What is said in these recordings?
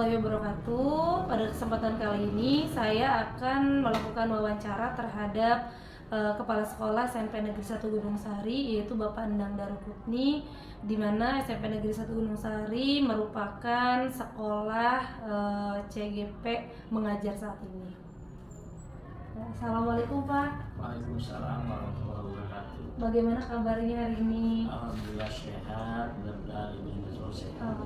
warahmatullahi wabarakatuh. Pada kesempatan kali ini saya akan melakukan wawancara terhadap Kepala Sekolah SMP Negeri 1 Gunung Sari, yaitu Bapak Endang Darukutni, di mana SMP Negeri 1 Gunung Sari merupakan sekolah CGP mengajar saat ini. Assalamualaikum Pak. Waalaikumsalam warahmatullahi wabarakatuh. Bagaimana kabarnya hari ini? Alhamdulillah sehat, mudah-mudahan ibu juga sehat.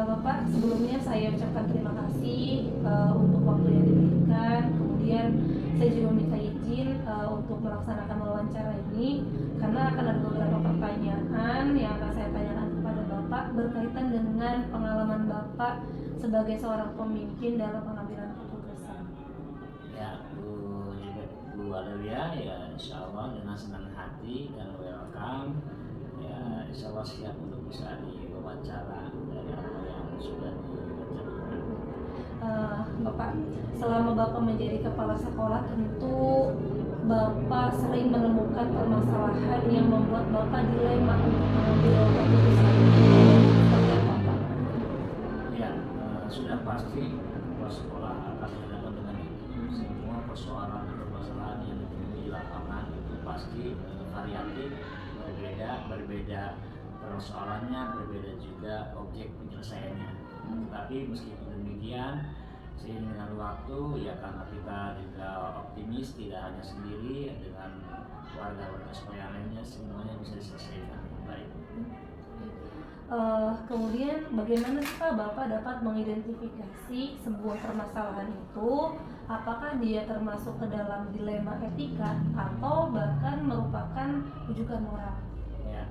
Bapak, sebelumnya saya ucapkan terima kasih untuk waktu yang diberikan. Kemudian saya juga minta izin untuk melaksanakan wawancara ini karena akan ada beberapa pertanyaan yang akan saya tanyakan kepada Bapak berkaitan dengan pengalaman Bapak sebagai seorang pemimpin dalam pengambilan keputusan. Ya, Bu Adalia, ya insya Allah dengan senang hati dan welcome. Ya insya Allah siap untuk bisa diwawancara dari apa yang sudah direncanakan. Bapak, selama Bapak menjadi kepala sekolah, tentu Bapak sering menemukan permasalahan yang membuat Bapak dilema untuk mengambil keputusan. Seperti apa, Pak? Ya, sudah pasti kepala sekolah akan berhadapan dengan itu. Semua persoalan atau permasalahan yang ditemui di lapangan itu pasti variatif, berbeda persoalannya, berbeda juga objek penyelesaiannya. Tapi meskipun demikian, seiring dengan waktu, ya karena kita juga optimis tidak hanya sendiri, dengan warga-warga sekolah lainnya semuanya bisa diselesaikan dengan baik. Kemudian bagaimana sih Pak Bapak dapat mengidentifikasi sebuah permasalahan itu? Apakah dia termasuk ke dalam dilema etika atau bahkan merupakan rujukan moral? Ya,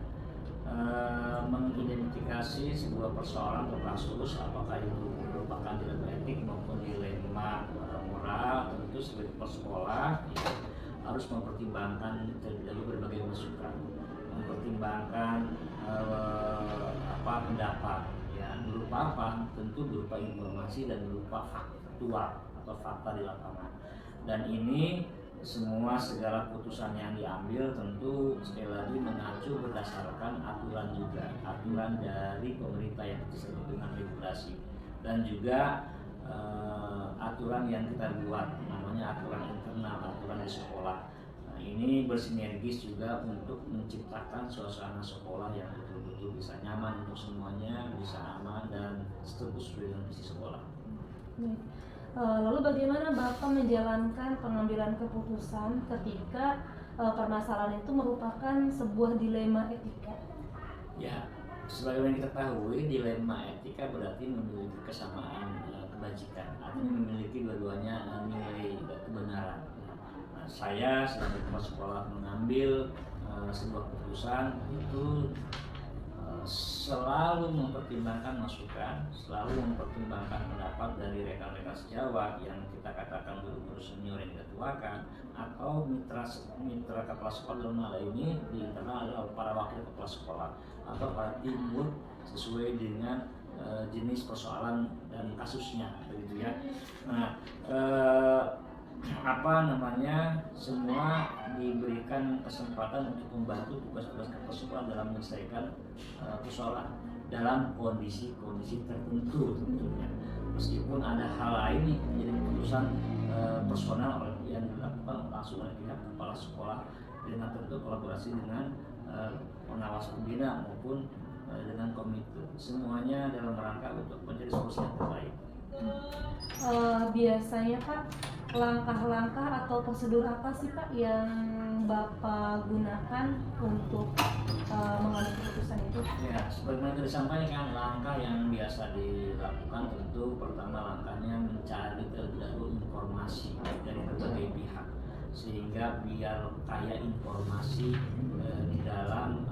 mengidentifikasi sebuah persoalan atau kasus apakah itu merupakan dilema etik maupun dilema moral, tentu sebagai kepala sekolah ya, harus mempertimbangkan dari berbagai masukan, mempertimbangkan pendapat ya, berupa apa? Tentu berupa informasi dan berupa faktual atau fakta di lapangan. Dan ini semua segala putusan yang diambil tentu sekali lagi mengacu berdasarkan aturan juga, aturan dari pemerintah yang disebut dengan regulasi, dan juga aturan yang kita buat namanya aturan internal, aturan di sekolah. Ini bersinergis juga untuk menciptakan suasana sekolah yang betul-betul bisa nyaman untuk semuanya, bisa aman dan sesuai dengan visi sekolah. Lalu bagaimana Bapak menjalankan pengambilan keputusan ketika permasalahan itu merupakan sebuah dilema etika? Ya, sebagaimana kita ketahui, dilema etika berarti memiliki kesamaan kebajikan, artinya memiliki dua-duanya nilai kebenaran. Saya sebagai kepala sekolah mengambil sebuah keputusan itu selalu mempertimbangkan masukan, selalu mempertimbangkan pendapat dari rekan-rekan sejawat yang kita katakan guru-guru senior yang kita tuakan, atau mitra kepala sekolah dalam hal ini di internal adalah para wakil kepala sekolah atau para timur sesuai dengan jenis persoalan dan kasusnya, begitu ya. Nah, semua diberikan kesempatan untuk membantu tugas-tugas kepala sekolah dalam menyelesaikan persoalan dalam kondisi-kondisi tertentu tentunya. Meskipun ada hal lain menjadi keputusan personal yang dilakukan langsung oleh pihak kepala sekolah dengan tentu kolaborasi dengan pengawas pembina maupun dengan komite, semuanya dalam rangka untuk mencari solusi yang terbaik. Biasanya Pak, langkah-langkah atau prosedur apa sih Pak yang Bapak gunakan untuk mengambil keputusan itu? Ya, sebagaimana tadi disampaikan, langkah yang biasa dilakukan tentu pertama langkahnya mencari terlebih dahulu informasi dari berbagai pihak, sehingga biar kaya informasi di dalam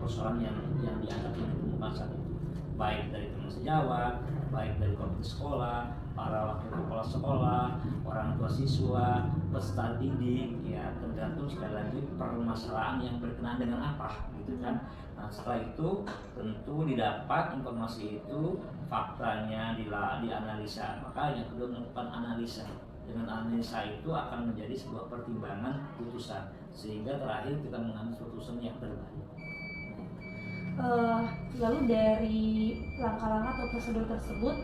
persoalan yang dianggap ditemukan saat itu, baik dari teman sejawat, baik dari komite sekolah, para wakil kepala sekolah, orang tua siswa, peserta didik, ya tergantung sekali lagi permasalahan yang berkenaan dengan apa, gitu kan. Nah setelah itu tentu didapat informasi itu, faktanya dianalisa, maka yang kedua melakukan analisa. Dengan analisa itu akan menjadi sebuah pertimbangan putusan, sehingga terakhir kita mengambil putusan yang terbaik. Lalu dari langkah-langkah atau prosedur tersebut,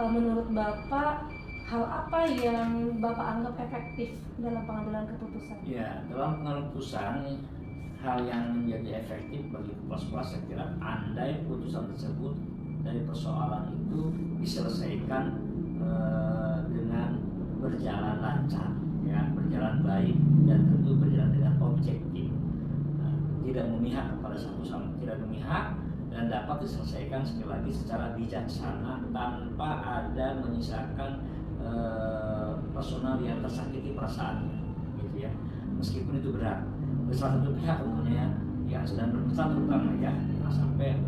menurut Bapak hal apa yang Bapak anggap efektif dalam pengambilan keputusan? Ya, dalam pengambilan keputusan, hal yang menjadi efektif bagi kepala sekolah saya kira andai putusan tersebut dari persoalan itu diselesaikan dengan berjalan lancar, ya, berjalan baik dan tentu berjalan dengan objektif, tidak memihak kepada satu sama, tidak memihak dan dapat diselesaikan sekali lagi secara bijaksana tanpa ada menyisakan personal yang tersakiti perasaannya, gitu ya, meskipun itu berat. Salah satu pihak tentunya yang sedang berpesan terutama ya, sampai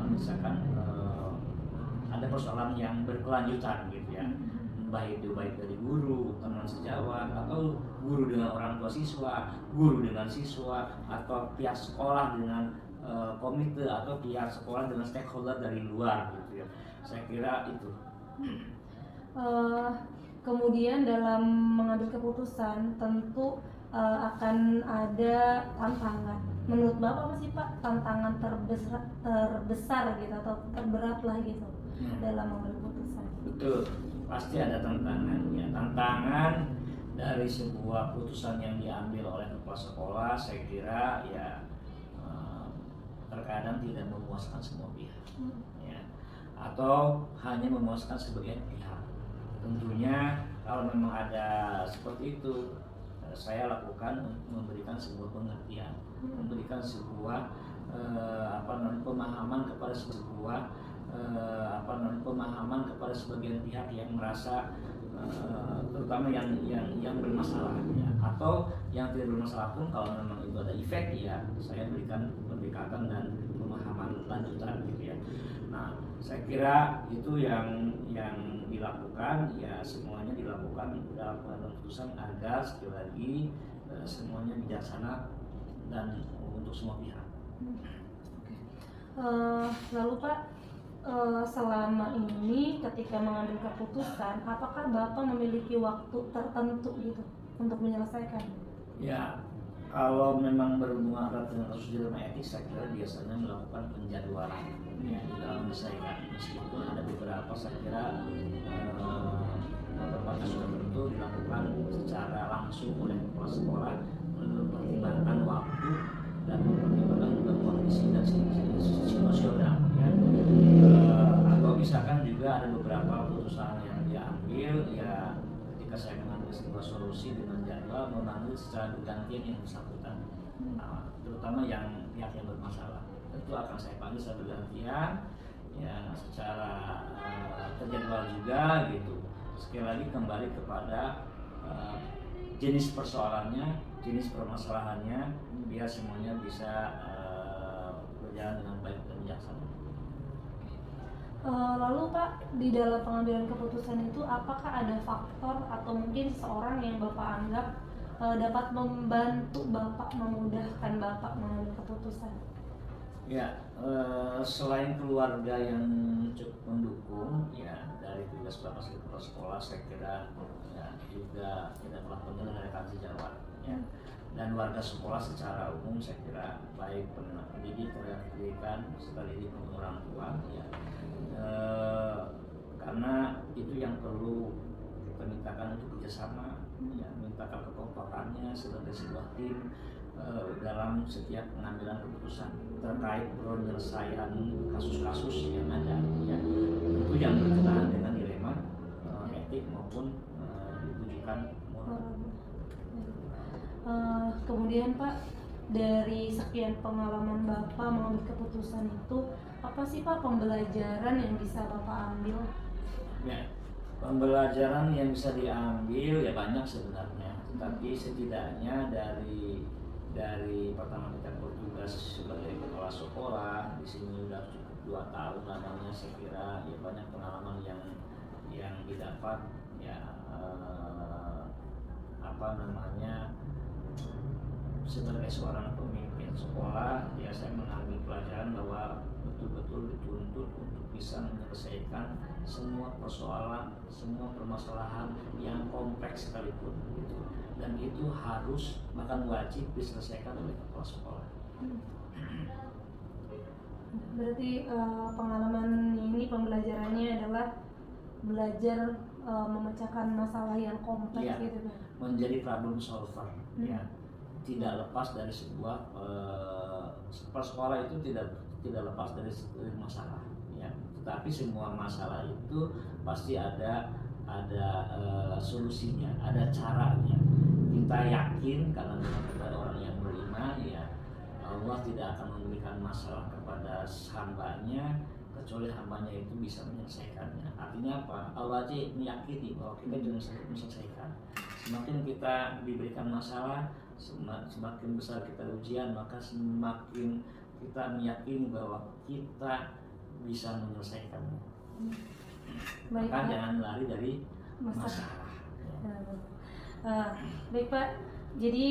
misalkan ada persoalan yang berkelanjutan gitu ya, baik dari guru, teman sejawat, atau guru dengan orang tua siswa, guru dengan siswa, atau pihak sekolah dengan komite, atau pihak sekolah dengan stakeholder dari luar gitu ya. Saya kira itu. Kemudian dalam mengambil keputusan tentu akan ada tantangan. Menurut Bapak apa sih Pak tantangan terbesar gitu atau terberat lah gitu dalam mengambil keputusan? Betul, pasti ada tantangan ya. Tantangan dari sebuah putusan yang diambil oleh kepala sekolah saya kira ya terkadang tidak memuaskan semua pihak ya, atau hanya memuaskan sebagian pihak. Tentunya kalau memang ada seperti itu, saya lakukan memberikan sebuah pengertian, memberikan sebuah pemahaman kepada pemahaman kepada sebagian pihak yang merasa terutama yang bermasalah ya, atau yang tidak bermasalah pun kalau memang itu ada efek ya saya berikan pendekatan dan pemahaman lanjutan gitu ya. Nah, saya kira itu yang dilakukan ya, semuanya dilakukan dalam keputusan agar sekali lagi semuanya bijaksana dan untuk semua pihak. Lalu Pak, selama ini ketika mengambil keputusan, apakah Bapak memiliki waktu tertentu gitu untuk menyelesaikan? Ya, kalau memang berhubungan erat dengan kasus dilema etik, saya kira biasanya melakukan penjadwalan ya, di dalam menyelesaikan. Meskipun ada beberapa saya kira beberapa kasus tertentu dilakukan secara langsung oleh kepala sekolah, mempertimbangkan waktu dan mempertimbangkan juga kondisi dan situasional ya. Atau misalkan juga ada beberapa putusan yang diambil ya ketika saya mengambil sebuah solusi dengan jadwal memanggil secara bergantian yang bersangkutan, terutama yang pihak yang bermasalah tentu akan saya panggil secara bergantian ya, secara terjadwal juga gitu. Sekali lagi kembali kepada jenis persoalannya, jenis permasalahannya, biar semuanya bisa berjalan dengan baik dan bijaksana. Lalu Pak, di dalam pengambilan keputusan itu apakah ada faktor atau mungkin seseorang yang Bapak anggap dapat membantu Bapak, memudahkan Bapak mengambil keputusan? Ya, selain keluarga yang cukup mendukung ya, dari tugas Bapak sebagai kepala sekolah saya kira ya, juga tidak kalah penting dengan rekan sejawat ya, dan warga sekolah secara umum saya kira baik pendidik, tenaga pendidikan serta didik maupun orang tua ya, karena itu yang perlu kita mintakan untuk kerjasama ya, mintakan kekompakannya sebagai sebuah tim dalam setiap pengambilan keputusan terkait penyelesaian kasus-kasus yang ada ya, itu yang berkenaan dengan dilema etik maupun ditujukan moral. Kemudian Pak, dari sekian pengalaman Bapak mengambil keputusan itu, apa sih Pak pembelajaran yang bisa Bapak ambil? Ya, pembelajaran yang bisa diambil ya banyak sebenarnya, tapi setidaknya dari pertama kita bertugas sebagai kepala sekolah di sini sudah cukup 2 tahun lamanya, saya kira ya banyak pengalaman yang didapat ya, sebagai seorang pemimpin sekolah ya, saya mengambil pelajaran bahwa betul-betul dituntut untuk bisa menyelesaikan semua persoalan, semua permasalahan yang kompleks sekalipun gitu. Dan itu harus bahkan wajib diselesaikan oleh kepala sekolah. Berarti pengalaman ini pembelajarannya adalah belajar memecahkan masalah yang kompleks Iya. gitu kan. Menjadi problem solver, ya. Tidak lepas dari sebuah sekolah itu tidak lepas dari masalah, ya. Tetapi semua masalah itu pasti ada solusinya, ada caranya. Kita yakin karena memang kita orang yang beriman, ya, Allah tidak akan memberikan masalah kepada hambanya kecuali hambanya itu bisa menyelesaikannya. Artinya apa? Allah aja meyakini bahwa kita bisa menyelesaikan. Semakin kita diberikan masalah, semakin besar kita ujian, maka semakin kita meyakini bahwa kita bisa menyelesaikannya. Baik, Maka Pak. jangan lari dari masalah. Baik Pak, jadi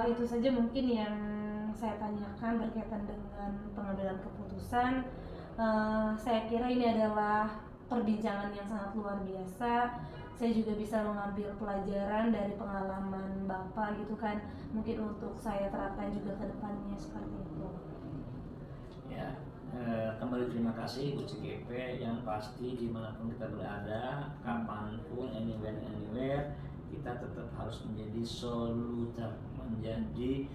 itu saja mungkin yang saya tanyakan berkaitan dengan pengambilan keputusan. Saya kira ini adalah perbincangan yang sangat luar biasa. Saya juga bisa mengambil pelajaran dari pengalaman Bapak gitu kan, mungkin untuk saya terapkan juga ke depannya seperti itu. Ya, kembali terima kasih Ibu CGP. Yang pasti dimanapun kita berada, kapanpun, anywhere, kita tetap harus menjadi solutor, menjadi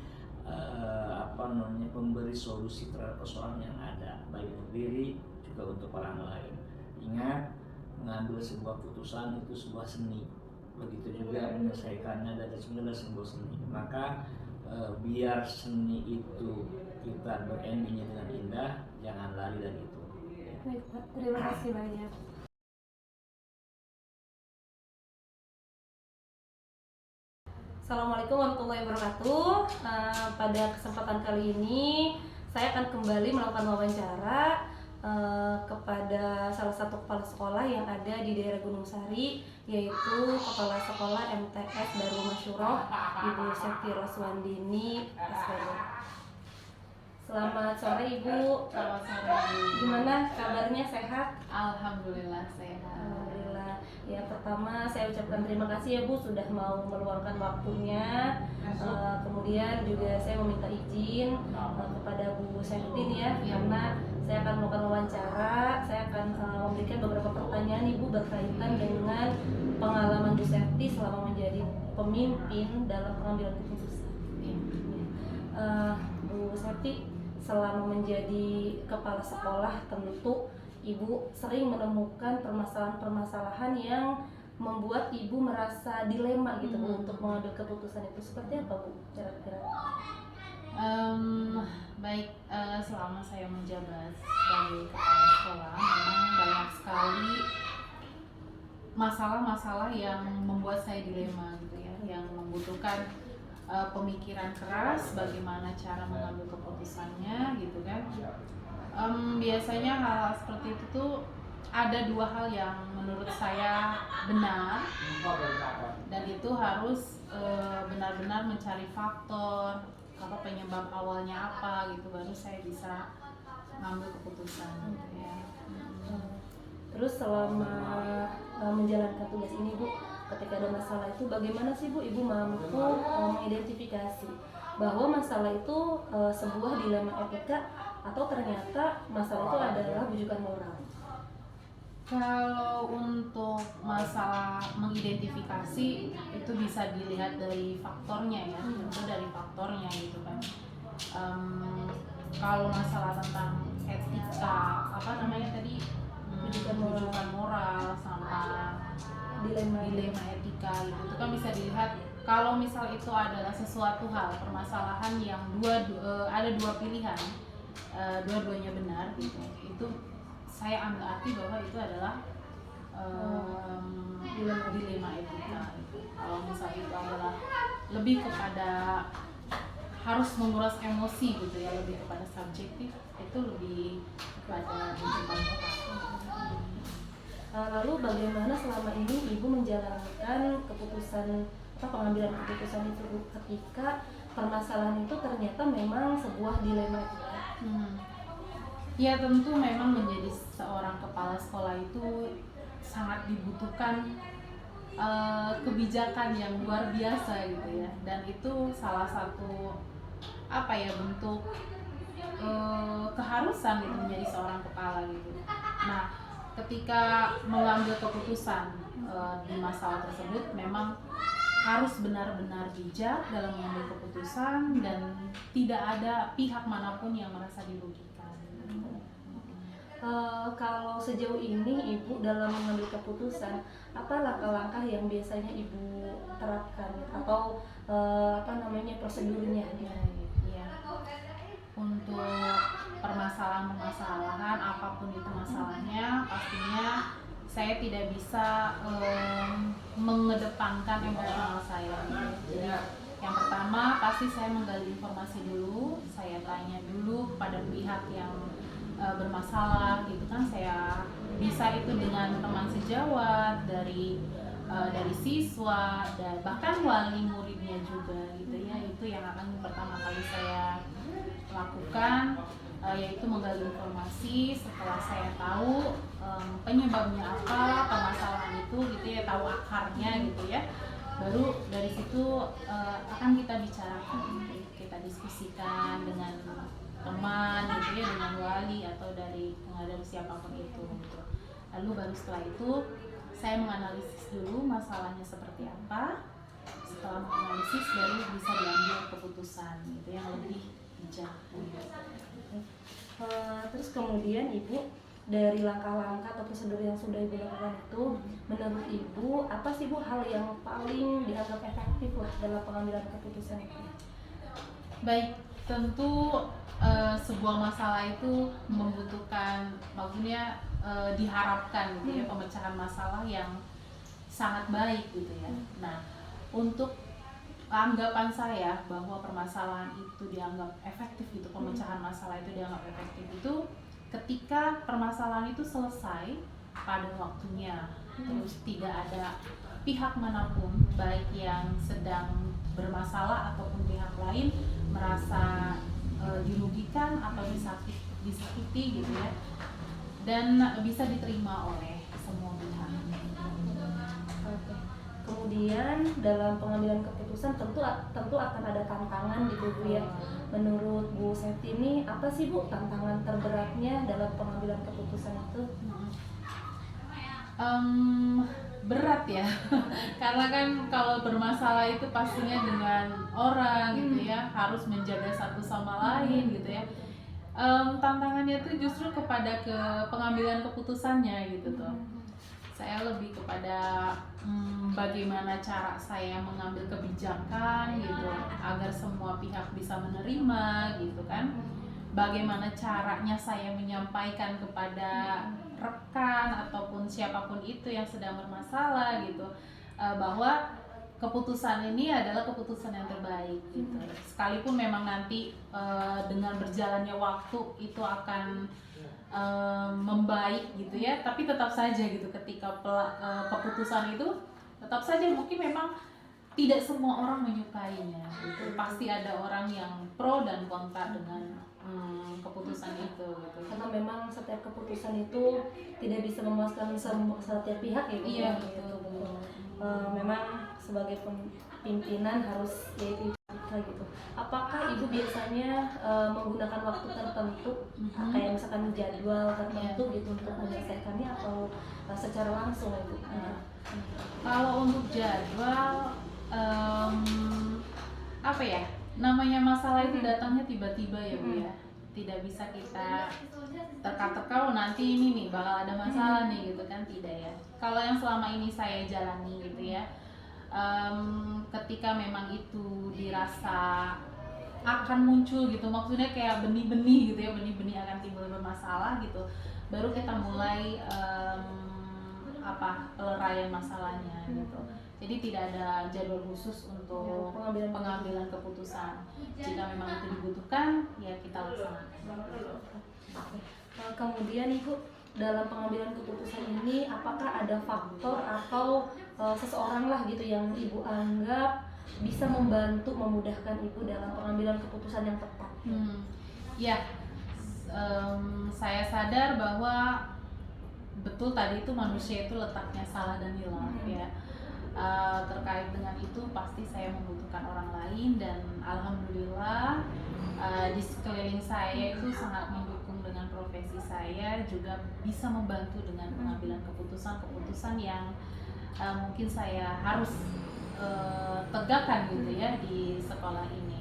pemberi solusi terhadap persoalan yang ada, baik untuk diri juga untuk orang lain. Ingat, mengambil sebuah putusan itu sebuah seni, begitu juga menyelesaikannya dari sebenarnya sebuah seni. Maka biar seni itu kita berendingnya dengan indah, jangan lari dari itu. Baik Pak, terima kasih banyak. Assalamualaikum warahmatullahi wabarakatuh. Pada kesempatan kali ini saya akan kembali melakukan wawancara kepada salah satu kepala sekolah yang ada di daerah Gunung Sari, yaitu Kepala Sekolah MTS Darul Masyuroh Ibu Septi Roswandini SPD. Selamat sore Ibu. Selamat sore. Gimana kabarnya, sehat? Alhamdulillah sehat. Alhamdulillah. Ya, pertama saya ucapkan terima kasih ya Bu sudah mau meluangkan waktunya. Kemudian juga saya meminta izin kepada Bu Septin ya, karena saya akan melakukan wawancara. Saya akan memberikan beberapa pertanyaan Ibu berkaitan dengan pengalaman Bu Septi selama menjadi pemimpin dalam pengambilan keputusan. Bu Septi, selama menjadi kepala sekolah tentu Ibu sering menemukan permasalahan-permasalahan yang membuat Ibu merasa dilema gitu Bu untuk mengambil keputusan itu. Seperti apa Bu kira-kira? Baik, selama saya menjabat sebagai kepala sekolah memang banyak sekali masalah-masalah yang membuat saya dilema gitu ya, yang membutuhkan pemikiran keras bagaimana cara mengambil keputusannya gitu kan. Biasanya hal-hal seperti itu tuh ada dua hal yang menurut saya benar, dan itu harus benar-benar mencari faktor apa penyebab awalnya apa gitu, baru saya bisa ngambil keputusan gitu ya. Terus selama menjalankan tugas ini Bu, ketika ada masalah itu bagaimana sih Bu Ibu mampu mengidentifikasi bahwa masalah itu sebuah dilema etika atau ternyata masalah itu adalah bujukan moral? Kalau untuk masalah mengidentifikasi itu bisa dilihat dari faktornya ya, tentu dari faktornya gitu kan. Kalau masalah tentang etika apa namanya tadi, bujukan moral sama dilema etika gitu, itu kan bisa dilihat kalau misal itu adalah sesuatu hal permasalahan yang ada dua pilihan, dua-duanya benar gitu, itu saya ambil arti bahwa itu adalah dilema etika gitu. Kalau misal itu adalah lebih kepada harus menguras emosi gitu ya, lebih kepada subjektif, itu lebih kepada bujukan moral. Lalu bagaimana selama ini Ibu menjalankan keputusan atau pengambilan keputusan itu Bu, ketika permasalahan itu ternyata memang sebuah dilema etika? Ya tentu memang menjadi seorang kepala sekolah itu sangat dibutuhkan kebijakan yang luar biasa gitu ya, dan itu salah satu bentuk keharusan gitu menjadi seorang kepala gitu. Nah, ketika mengambil keputusan di masalah tersebut memang harus benar-benar bijak dalam mengambil keputusan dan tidak ada pihak manapun yang merasa dirugikan. Kalau sejauh ini Ibu dalam mengambil keputusan, apa langkah-langkah yang biasanya Ibu terapkan atau prosedurnya? Ya. Untuk permasalahan-permasalahan apapun itu masalahnya, pastinya saya tidak bisa mengedepankan emosional saya. Jadi yang pertama pasti saya menggali informasi dulu, saya tanya dulu kepada pihak yang bermasalah gitu kan. Saya bisa itu dengan teman sejawat, dari siswa dan bahkan wali muridnya juga gitu ya. Itu yang akan pertama kali saya lakukan, yaitu menggali informasi. Setelah saya tahu penyebabnya apa permasalahan itu gitu ya, tahu akarnya gitu ya, baru dari situ akan kita bicarakan, kita diskusikan dengan teman gitu ya, dengan wali atau dari siapapun itu gitu. Lalu baru setelah itu saya menganalisis dulu masalahnya seperti apa. Setelah menganalisis baru bisa diambil keputusan gitu yang lebih bijak. Terus kemudian Ibu, dari langkah-langkah atau prosedur yang sudah Ibu lakukan itu, menurut Ibu apa sih Bu hal yang paling dianggap efektif lah dalam pengambilan keputusan itu? Baik, tentu sebuah masalah itu membutuhkan, maksudnya diharapkan gitu ya, pemecahan masalah yang sangat baik gitu ya. Nah, untuk anggapan saya bahwa permasalahan itu dianggap efektif gitu, pemecahan masalah itu dianggap efektif itu ketika permasalahan itu selesai pada waktunya, terus tidak ada pihak manapun baik yang sedang bermasalah ataupun pihak lain merasa dirugikan atau disakiti gitu ya, dan bisa diterima oleh semua pihak. Kemudian dalam pengambilan keputusan tentu akan ada tantangan gitu Bu ya. Menurut Bu Septi ini apa sih Bu tantangan terberatnya dalam pengambilan keputusan itu? Berat ya, karena kan kalau bermasalah itu pastinya dengan orang gitu ya, harus menjaga satu sama lain gitu ya. Tantangannya tuh justru kepada pengambilan keputusannya gitu tuh. Saya lebih kepada bagaimana cara saya mengambil kebijakan gitu agar semua pihak bisa menerima gitu kan. Bagaimana caranya saya menyampaikan kepada rekan ataupun siapapun itu yang sedang bermasalah gitu, bahwa keputusan ini adalah keputusan yang terbaik gitu. Sekalipun memang nanti dengan berjalannya waktu itu akan membaik gitu ya, tapi tetap saja gitu ketika keputusan itu tetap saja mungkin memang tidak semua orang menyukainya gitu. Pasti ada orang yang pro dan kontra dengan keputusan itu gitu. Karena memang setiap keputusan itu tidak bisa memuaskan setiap pihak ya Bu. Iya, betul. Memang sebagai pimpinan harus yaitu gitu. Apakah Ibu biasanya menggunakan waktu tertentu, kayak misalkan jadwal tertentu gitu untuk menyelesaikannya, atau secara langsung Ibu? Kalau untuk jadwal, apa ya, namanya masalah itu datangnya tiba-tiba ya Bu ya, tidak bisa kita terka-terka nanti ini nih bakal ada masalah nih gitu kan, tidak ya. Kalau yang selama ini saya jalani gitu ya, ketika memang itu dirasa akan muncul gitu, maksudnya kayak benih-benih gitu ya, benih-benih akan timbul bermasalah gitu, baru kita mulai peleraian masalahnya gitu. Jadi tidak ada jadwal khusus untuk pengambilan keputusan. Jika memang itu dibutuhkan, ya kita laksanakan. Kemudian Ibu, dalam pengambilan keputusan ini apakah ada faktor atau seseorang lah gitu yang Ibu anggap bisa membantu memudahkan Ibu dalam pengambilan keputusan yang tepat? Ya, saya sadar bahwa betul tadi itu manusia itu letaknya salah dan hilaf ya. Terkait dengan itu pasti saya membutuhkan orang lain, dan alhamdulillah di sekeliling saya itu sangat mendukung dengan profesi saya, juga bisa membantu dengan pengambilan keputusan-keputusan yang mungkin saya harus tegakkan gitu ya di sekolah ini.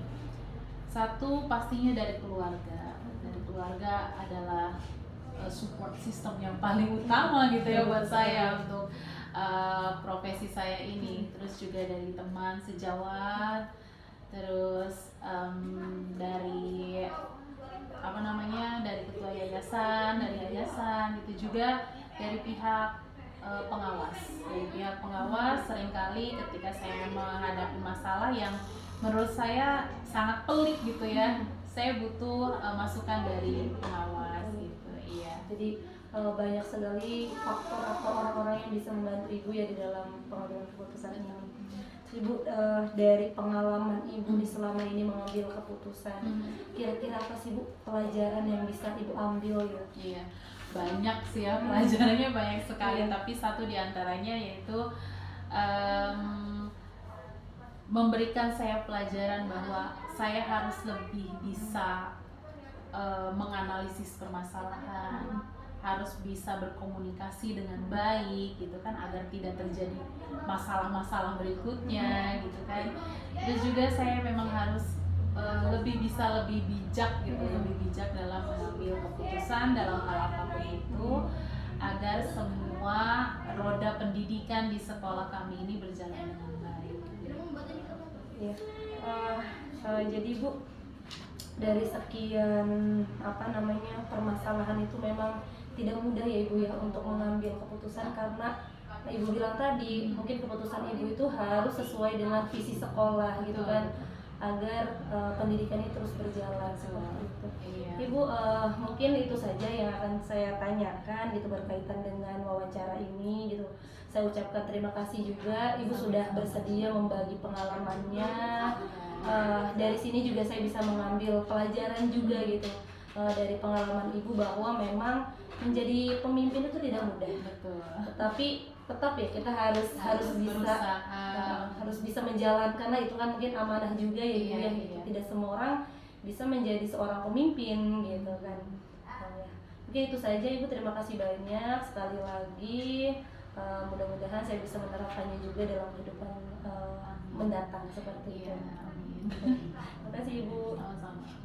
Satu pastinya dari keluarga. Dari keluarga adalah support system yang paling utama gitu ya buat saya untuk profesi saya ini. Terus juga dari teman sejawat, terus dari dari ketua yayasan, dari yayasan gitu, juga dari pihak pengawas. Dari pihak pengawas seringkali ketika saya menghadapi masalah yang menurut saya sangat pelik gitu ya, saya butuh masukan dari pengawas gitu. Iya. Jadi banyak sekali faktor atau orang-orang yang bisa membantu ibu ya di dalam pengambilan keputusan ini. Ibu dari pengalaman ibu di selama ini mengambil keputusan, kira-kira apa sih Bu pelajaran yang bisa ibu ambil ya? Iya, banyak sih ya, pelajarannya banyak sekali. Tapi satu diantaranya yaitu memberikan saya pelajaran bahwa saya harus lebih bisa menganalisis permasalahan, harus bisa berkomunikasi dengan baik gitu kan, agar tidak terjadi masalah-masalah berikutnya gitu kan. Terus juga saya memang harus lebih bijak gitu, lebih bijak dalam mengambil keputusan dalam hal apapun itu, agar semua roda pendidikan di sekolah kami ini berjalan dengan baik. Ya. Jadi Bu, dari sekian permasalahan itu memang tidak mudah ya Ibu ya untuk mengambil keputusan, karena Ibu bilang tadi mungkin keputusan Ibu itu harus sesuai dengan visi sekolah gitu kan, agar pendidikan ini terus berjalan seperti itu. Ibu, mungkin itu saja yang akan saya tanyakan gitu berkaitan dengan wawancara ini gitu. Saya ucapkan terima kasih juga Ibu sudah bersedia membagi pengalamannya. Dari sini juga saya bisa mengambil pelajaran juga gitu dari pengalaman Ibu, bahwa memang menjadi pemimpin itu tidak mudah. Betul. Tetapi tetap ya kita harus bisa harus bisa menjalankan, karena itu kan mungkin amanah juga ya Ibu ya. Tidak semua orang bisa menjadi seorang pemimpin gitu kan. Ya. Mungkin itu saja Ibu, terima kasih banyak sekali lagi. Mudah-mudahan saya bisa menerapkannya juga dalam kehidupan mendatang seperti itu. Amin. Terima kasih Ibu. Sama-sama.